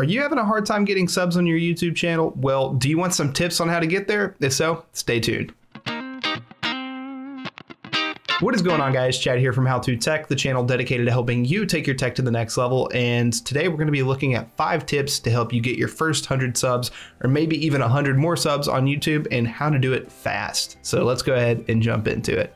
Are you having a hard time getting subs on your YouTube channel? Well, do you want some tips on how to get there? If so, stay tuned. What is going on, guys? Chad here from How To Tech, the channel dedicated to helping you take your tech to the next level. And today we're going to be looking at 5 tips to help you get your first 100 subs or maybe even 100 more subs on YouTube and how to do it fast. So let's go ahead and jump into it.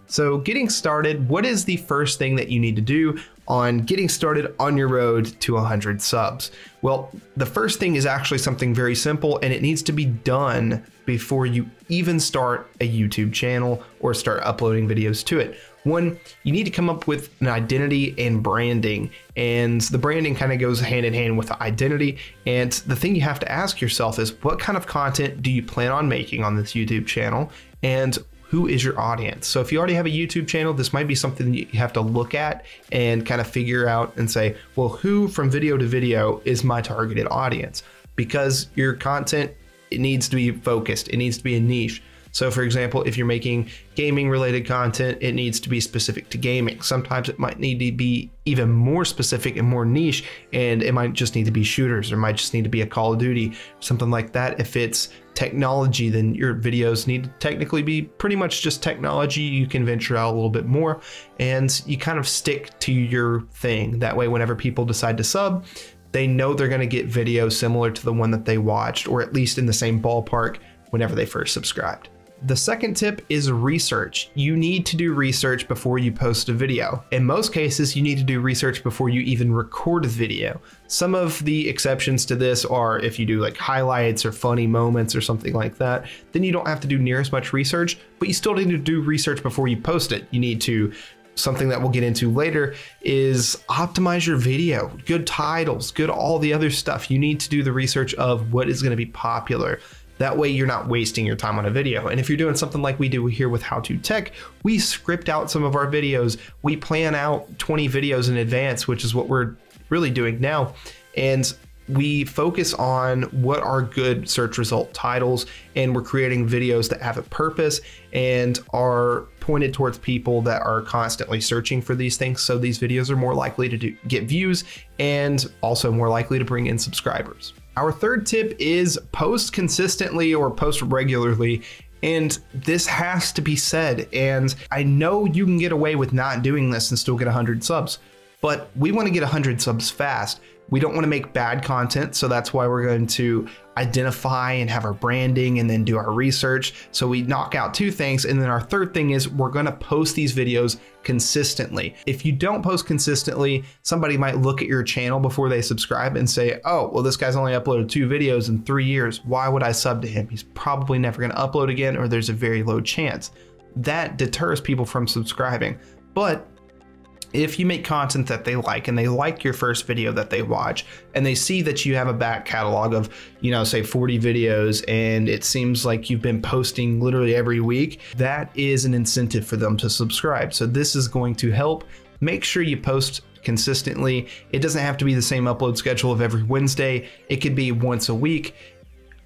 So getting started, what is the first thing that you need to do on getting started on your road to 100 subs? Well, the first thing is actually something very simple, and it needs to be done before you even start a YouTube channel or start uploading videos to it. One, you need to come up with an identity and branding, and the branding kind of goes hand in hand with the identity. And the thing you have to ask yourself is, what kind of content do you plan on making on this YouTube channel? And who is your audience? So if you already have a YouTube channel, this might be something that you have to look at and kind of figure out and say, well, who from video to video is my targeted audience? Because your content, it needs to be focused. It needs to be a niche. So for example, if you're making gaming related content, it needs to be specific to gaming. Sometimes it might need to be even more specific and more niche, and it might just need to be shooters, or it might just need to be a Call of Duty, something like that. If it's technology, then your videos need to technically be pretty much just technology. You can venture out a little bit more and you kind of stick to your thing. That way, whenever people decide to sub, they know they're going to get videos similar to the one that they watched, or at least in the same ballpark whenever they first subscribed. The second tip is research. You need to do research before you post a video. In most cases, you need to do research before you even record a video. Some of the exceptions to this are if you do like highlights or funny moments or something like that, then you don't have to do near as much research, but you still need to do research before you post it. You need to, something that we'll get into later, is optimize your video, good titles, good all the other stuff. You need to do the research of what is going to be popular. That way you're not wasting your time on a video. And if you're doing something like we do here with How To Tech, we script out some of our videos. We plan out 20 videos in advance, which is what we're really doing now. And we focus on what are good search result titles, and we're creating videos that have a purpose and are pointed towards people that are constantly searching for these things. So these videos are more likely to get views and also more likely to bring in subscribers. Our third tip is post consistently or post regularly. And this has to be said. And I know you can get away with not doing this and still get 100 subs, but we want to get 100 subs fast. We don't want to make bad content, so that's why we're going to identify and have our branding and then do our research. So we knock out 2 things. And then our third thing is we're going to post these videos consistently. If you don't post consistently, somebody might look at your channel before they subscribe and say, oh, well, this guy's only uploaded 2 videos in 3 years. Why would I sub to him? He's probably never going to upload again, or there's a very low chance. That deters people from subscribing. But if you make content that they like, and they like your first video that they watch, and they see that you have a back catalog of, you know, say 40 videos, and it seems like you've been posting literally every week, that is an incentive for them to subscribe. So this is going to help. Make sure you post consistently. It doesn't have to be the same upload schedule of every Wednesday. It could be once a week.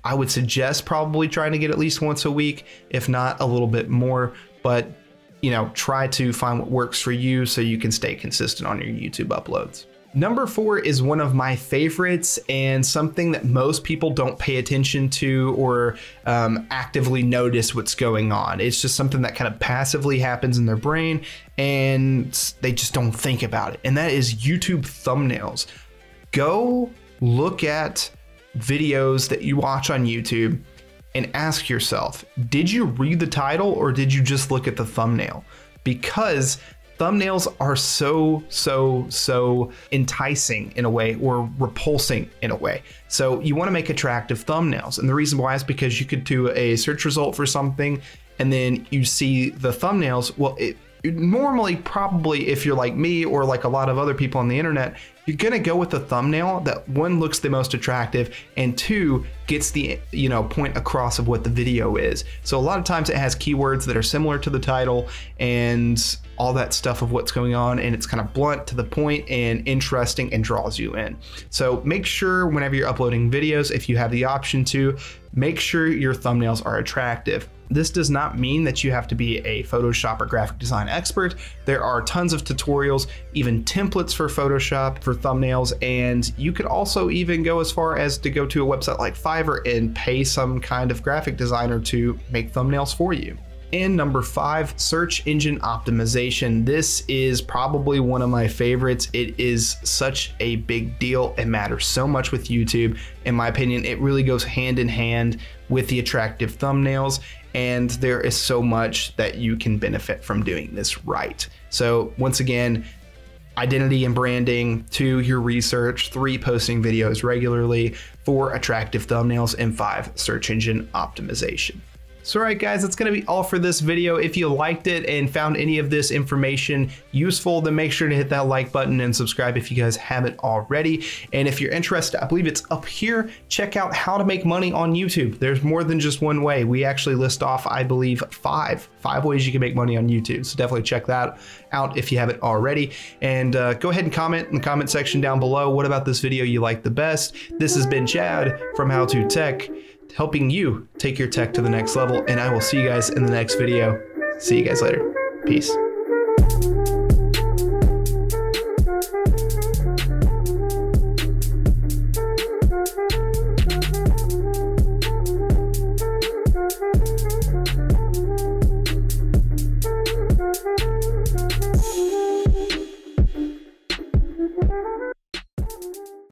I would suggest probably trying to get at least once a week, if not a little bit more, but you know, try to find what works for you so you can stay consistent on your YouTube uploads. Number 4 is one of my favorites, and something that most people don't pay attention to or actively notice what's going on. It's just something that kind of passively happens in their brain and they just don't think about it. And that is YouTube thumbnails. Go look at videos that you watch on YouTube and ask yourself, did you read the title or did you just look at the thumbnail? Because thumbnails are so enticing in a way, or repulsing in a way. So you want to make attractive thumbnails. And the reason why is because you could do a search result for something and then you see the thumbnails. Well, normally, probably if you're like me or like a lot of other people on the internet, you're gonna go with the thumbnail that, 1, looks the most attractive, and 2, gets the point across of what the video is. So a lot of times it has keywords that are similar to the title and all that stuff of what's going on, and it's kind of blunt, to the point, and interesting, and draws you in. So make sure whenever you're uploading videos, if you have the option to, make sure your thumbnails are attractive. this does not mean that you have to be a Photoshop or graphic design expert. There are tons of tutorials, even templates for Photoshop for thumbnails, and you could also even go as far as to go to a website like Fiverr and pay some kind of graphic designer to make thumbnails for you. And number 5, search engine optimization. This is probably one of my favorites. It is such a big deal. It matters so much with YouTube. In my opinion, it really goes hand in hand with the attractive thumbnails, and there is so much that you can benefit from doing this right. So once again, identity and branding, 2, your research, 3, posting videos regularly, 4, attractive thumbnails, and 5, search engine optimization. So all right guys, that's gonna be all for this video. If you liked it and found any of this information useful, then make sure to hit that like button and subscribe if you guys haven't already. And if you're interested, I believe it's up here, check out how to make money on YouTube. There's more than just one way. We actually list off, I believe, five ways you can make money on YouTube. So definitely check that out if you haven't already. And go ahead and comment in the comment section down below what about this video you like the best. This has been Chad from How To Tech, helping you take your tech to the next level, and I will see you guys in the next video. See you guys later. Peace.